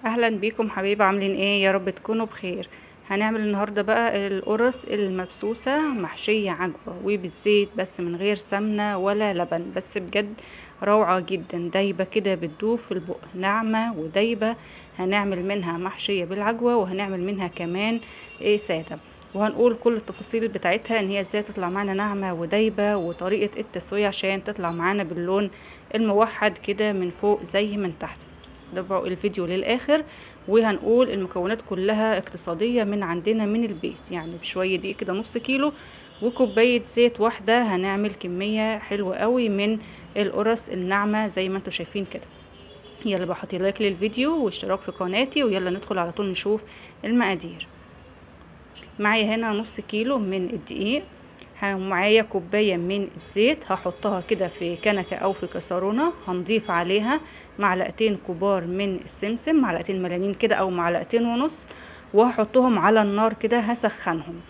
اهلا بيكم حبايبي، عاملين ايه؟ يا رب تكونوا بخير. هنعمل النهارده بقى القرص المبسوسه محشيه عجوه وبالزيت، بس من غير سمنه ولا لبن، بس بجد روعه جدا، دايبه كده بتدوب في البق، ناعمه ودايبه. هنعمل منها محشيه بالعجوه، وهنعمل منها كمان ساده، وهنقول كل التفاصيل بتاعتها ان هي ازاي تطلع معانا ناعمه ودايبه، وطريقه التسويه عشان تطلع معانا باللون الموحد كده من فوق زي من تحت. تابعوا الفيديو للآخر، وهنقول المكونات كلها اقتصادية من عندنا من البيت، يعني بشوية دقيق كده نص كيلو وكوباية زيت واحدة. هنعمل كمية حلوة قوي من القرص الناعمة زي ما انتوا شايفين كده. يلا بقى حطي لايك للفيديو واشتراك في قناتي، ويلا ندخل على طول نشوف المقادير. معايا هنا نص كيلو من الدقيق، معايا كوباية من الزيت، هحطها كده في كنكة او في كسرونة. هنضيف عليها معلقتين كبار من السمسم، معلقتين مليانين كده او معلقتين ونص، وهحطهم على النار كده هسخنهم.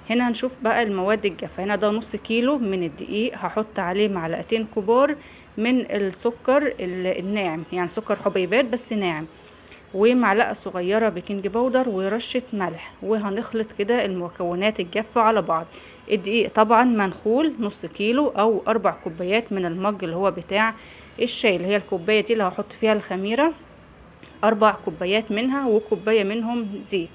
هنا هنشوف بقى المواد الجافة. هنا ده نص كيلو من الدقيق، هحط عليه معلقتين كبار من السكر الناعم، يعني سكر حبيبات بس ناعم، ومعلقة صغيرة بيكنج باودر، ورشة ملح، وهنخلط كده المكونات الجافة على بعض. الدقيق طبعا منخول نص كيلو او 4 كوبايات من المج اللي هو بتاع الشاي، اللي هي الكوباية دي اللي هحط فيها الخميرة، 4 كوبايات منها وكوباية منهم زيت.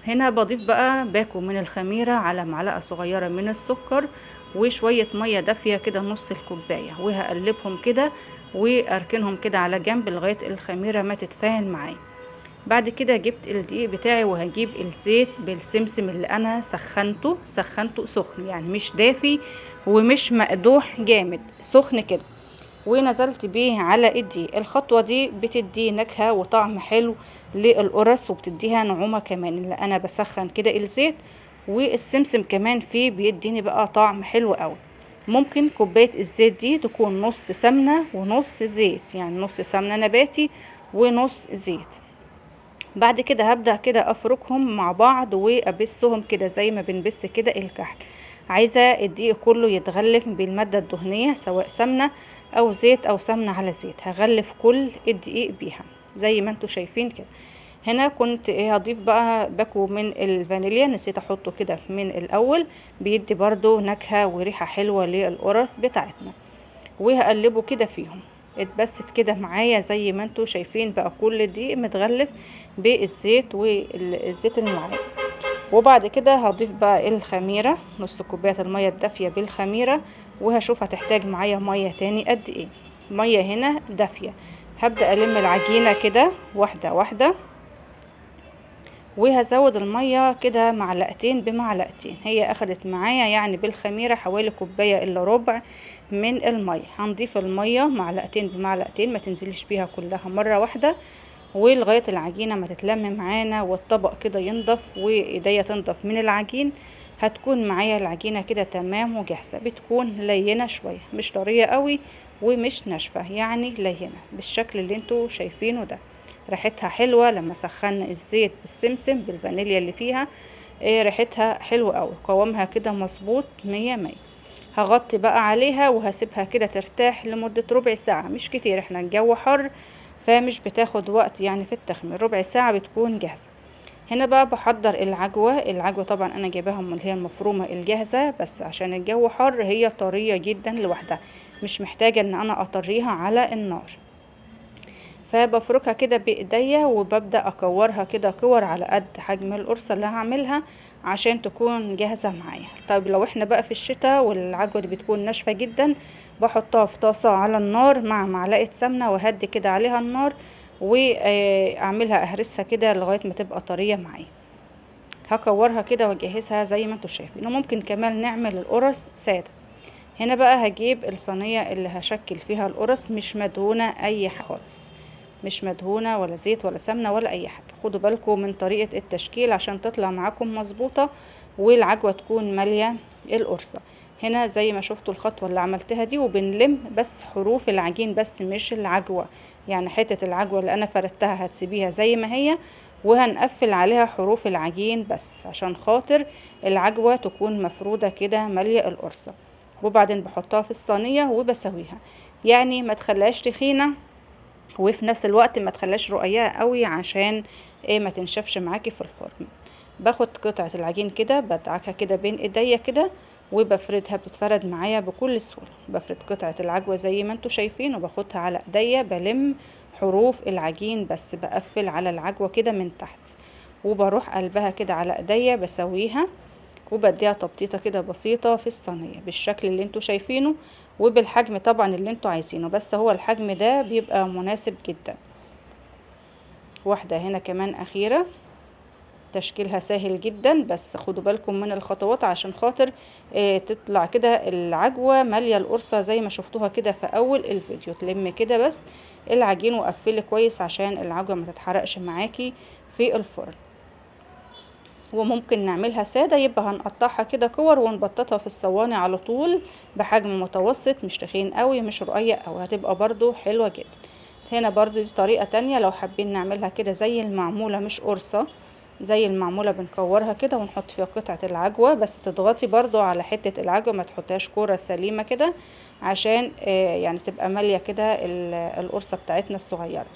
هنا بضيف بقى باكو من الخميرة على معلقة صغيرة من السكر وشوية مية دافية كده نص الكوباية، وهقلبهم كده واركنهم كده على جنب لغاية الخميرة ما تتفاعل معايا. بعد كده جبت الدقيق بتاعي، وهجيب الزيت بالسمسم اللي انا سخنته سخن، يعني مش دافي ومش مقدوح جامد، سخن كده، ونزلت بيه على الدقيق. الخطوة دي بتدي نكهة وطعم حلو للقرص، وبتديها نعومة كمان، اللي انا بسخن كده الزيت والسمسم كمان فيه بيديني بقى طعم حلو قوي. ممكن كوباية الزيت دي تكون نص سمنة ونص زيت، يعني نص سمنة نباتي ونص زيت. بعد كده هبدأ كده افركهم مع بعض وابسهم كده زي ما بنبس كده الكحك. عايزة الدقيق كله يتغلف بالمادة الدهنية، سواء سمنة او زيت او سمنة على زيت. هغلف كل الدقيق بيها زي ما انتوا شايفين كده. هنا كنت هضيف بقى باكو من الفانيليا، نسيت احطه كده من الاول، بيدي برضو نكهة وريحة حلوة للقرص بتاعتنا. وهقلبه كده فيهم. اتبست كده معايا زي ما انتوا شايفين، بقى كل دي متغلف بالزيت والزيت المعين. وبعد كده هضيف بقى الخميرة، نص كوباية المية الدافية بالخميرة، وهشوف هتحتاج معايا مية تاني قد ايه. مية هنا دافية. هبدأ ألم العجينة كده واحدة واحدة، وهزود المية كده معلقتين بمعلقتين. هي اخدت معايا يعني بالخميرة حوالي كوباية الا ربع من المية. هنضيف المية معلقتين بمعلقتين، ما تنزلش بيها كلها مرة واحدة، ولغاية العجينة ما تتلم معانا والطبق كده ينضف وايديا تنضف من العجين. هتكون معايا العجينة كده تمام وجاهزة. بتكون لينة شوية، مش طرية قوي ومش ناشفة، يعني لينة بالشكل اللي انتوا شايفينه ده. ريحتها حلوة لما سخنا الزيت بالسمسم بالفانيليا اللي فيها، ريحتها حلوة قوي، قوامها كده مظبوط 100 100. هغطي بقى عليها وهسيبها كده ترتاح لمدة ربع ساعة، مش كتير، احنا الجو حر فمش بتاخد وقت يعني في التخمير، ربع ساعة بتكون جاهزة. هنا بقى بحضر العجوة طبعا انا جايباها من اللي هي المفرومة الجاهزة، بس عشان الجو حر هي طرية جدا لوحدها، مش محتاجة ان انا اطريها على النار. فبفركها كده بايديا وببدأ اكورها كده كور على قد حجم القرصة اللي هعملها عشان تكون جاهزة معايا. طيب لو احنا بقى في الشتاء والعجوة دي بتكون ناشفة جدا، بحطها في طاسة على النار مع معلقة سمنة، وهدي كده عليها النار واعملها اهرسها كده لغاية ما تبقى طرية معايا. هكورها كده واجهزها زي ما انتوا شايفين. وممكن كمان نعمل القرص سادة. هنا بقى هجيب الصينية اللي هشكل فيها القرص، مش مدهونة اي حاجة خالص، مش مدهونة ولا زيت ولا سمنة ولا اي حاجة. خدوا بالكم من طريقة التشكيل عشان تطلع معاكم مظبوطة والعجوة تكون مالية القرصة. هنا زي ما شفتوا الخطوة اللي عملتها دي، وبنلم بس حروف العجين بس مش العجوة، يعني حتة العجوة اللي انا فردتها هتسيبيها زي ما هي، وهنقفل عليها حروف العجين بس عشان خاطر العجوة تكون مفرودة كده مالية القرصة. وبعدين بحطها في الصينية وبسويها، يعني ما تخليهاش تخينة وفي نفس الوقت ما تخليهاش رقيقة قوي عشان ما تنشفش معاكي في الفرن. باخد قطعة العجين كده بدعكها كده بين ايديا كده وبفردها، بتتفرد معايا بكل سهولة. بفرد قطعة العجوة زي ما انتوا شايفين وباخدها على ايديا، بلم حروف العجين بس، بقفل على العجوة كده من تحت وبروح قلبها كده على ايديا بسويها وبديها تبطيطة كده بسيطة في الصينية بالشكل اللي انتوا شايفينه وبالحجم طبعا اللي انتوا عايزينه، بس هو الحجم ده بيبقى مناسب جدا. واحدة هنا كمان أخيرة، تشكيلها سهل جدا بس خدوا بالكم من الخطوات عشان خاطر تطلع كده العجوة مالية القرصة زي ما شفتوها كده في أول الفيديو. تلم كده بس العجين وقفلي كويس عشان العجوة ما تتحرقش معاكي في الفرن. وممكن نعملها سادة، يبقى هنقطعها كده كور ونبططها في الصواني على طول بحجم متوسط، مش تخين قوي مش رقيق قوي، هتبقى برضو حلوة جدا. هنا برضو دي طريقة تانية لو حابين نعملها كده زي المعمولة مش قرصة، زي المعمولة بنكورها كده ونحط فيها قطعة العجوة، بس تضغطي برضو على حتة العجوة ما تحطهاش كورة سليمة كده عشان يعني تبقى مالية كده القرصة بتاعتنا الصغيرة.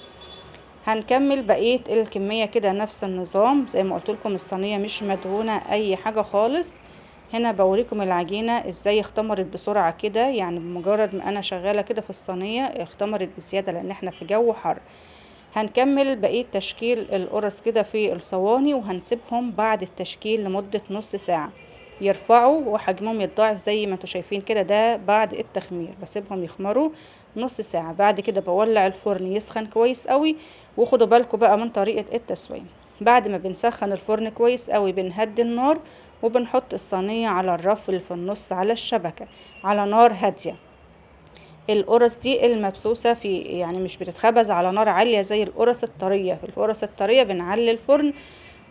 هنكمل بقية الكمية كده نفس النظام زي ما قلت لكم، الصينية مش مدهونة اي حاجة خالص. هنا بوريكم العجينة ازاي اختمرت بسرعة كده، يعني بمجرد ما انا شغالة كده في الصينية اختمرت بزيادة لان احنا في جو حر. هنكمل بقية تشكيل القرص كده في الصواني وهنسيبهم بعد التشكيل لمدة نص ساعة يرفعوا وحجمهم يتضاعف زي ما انتوا شايفين كده. ده بعد التخمير بسيبهم يخمروا نص ساعة. بعد كده بولع الفرن يسخن كويس قوي. وخدوا بالكم بقى من طريقة التسوية، بعد ما بنسخن الفرن كويس قوي بنهدي النار وبنحط الصينية على الرف اللي في النص على الشبكة على نار هادية. القرص دي المبسوسة في يعني مش بتتخبز على نار عالية زي القرص الطرية. في القرص الطرية بنعلي الفرن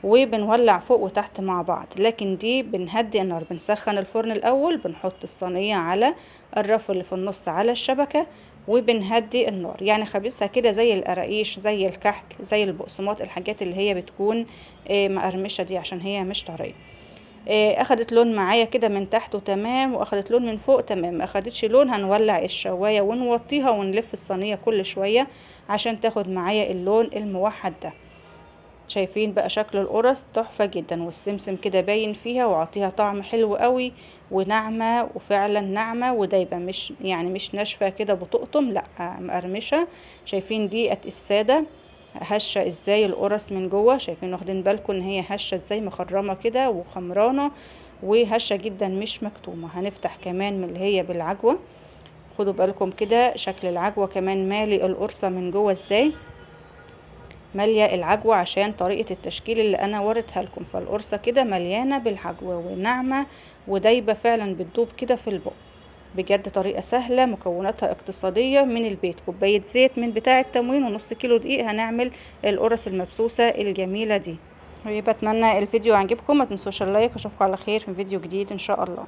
وبنولع فوق وتحت مع بعض، لكن دي بنهدي النار. بنسخن الفرن الأول، بنحط الصينية على الرف اللي في النص على الشبكة وبنهدي النار. يعني خبزها كده زي القراقيش زي الكحك زي البقسماط، الحاجات اللي هي بتكون مقرمشة دي عشان هي مش طرية. اخدت لون معايا كده من تحت وتمام، واخدت لون من فوق تمام. ما اخدتش لون هنولع الشواية ونوطيها ونلف الصينية كل شوية عشان تاخد معايا اللون الموحد ده. شايفين بقى شكل القرص تحفة جدا، والسمسم كده باين فيها وعطيها طعم حلو قوي وناعمة، وفعلا ناعمة ودايبة، مش يعني مش ناشفة كده بتقطم، لا مقرمشة. شايفين دي السادة هشة ازاي القرص من جوه، شايفين واخدين بالكم ان هي هشة ازاي مخرمة كده وخمرانة وهشة جدا مش مكتومة. هنفتح كمان من اللي هي بالعجوة، خدوا بالكم كده شكل العجوة كمان مالي القرصة من جوه ازاي، مالية العجوة عشان طريقة التشكيل اللي انا وريتها لكم. فالقرصة كده مليانة بالعجوة وناعمة ودايبة فعلا بتدوب كده في البق. بجد طريقة سهلة مكوناتها اقتصادية من البيت، كوباية زيت من بتاع التموين ونص كيلو دقيق هنعمل القرص المبسوسة الجميلة دي. وبتمنى الفيديو عجبكم، ما تنسوش اللايك واشوفكم على خير في فيديو جديد ان شاء الله.